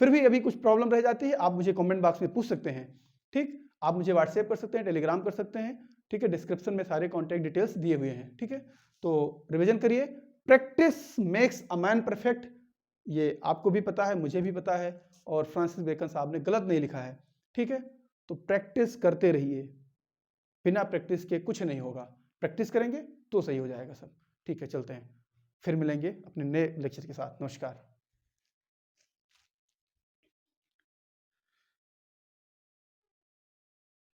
फिर भी अभी कुछ प्रॉब्लम रह जाती है, आप मुझे कमेंट बॉक्स में पूछ सकते हैं, ठीक। आप मुझे व्हाट्सएप कर सकते हैं, टेलीग्राम कर सकते हैं, ठीक है। डिस्क्रिप्शन में सारे कॉन्टैक्ट डिटेल्स दिए हुए हैं, ठीक है। तो रिविजन करिए, practice makes a man perfect, ये आपको भी पता है, मुझे भी पता है, और फ्रांसिस बेकन साहब ने गलत नहीं लिखा है, ठीक है। तो प्रैक्टिस करते रहिए, बिना प्रैक्टिस के कुछ नहीं होगा, प्रैक्टिस करेंगे तो सही हो जाएगा सब, ठीक है। चलते हैं, फिर मिलेंगे अपने नए लेक्चर के साथ। नमस्कार।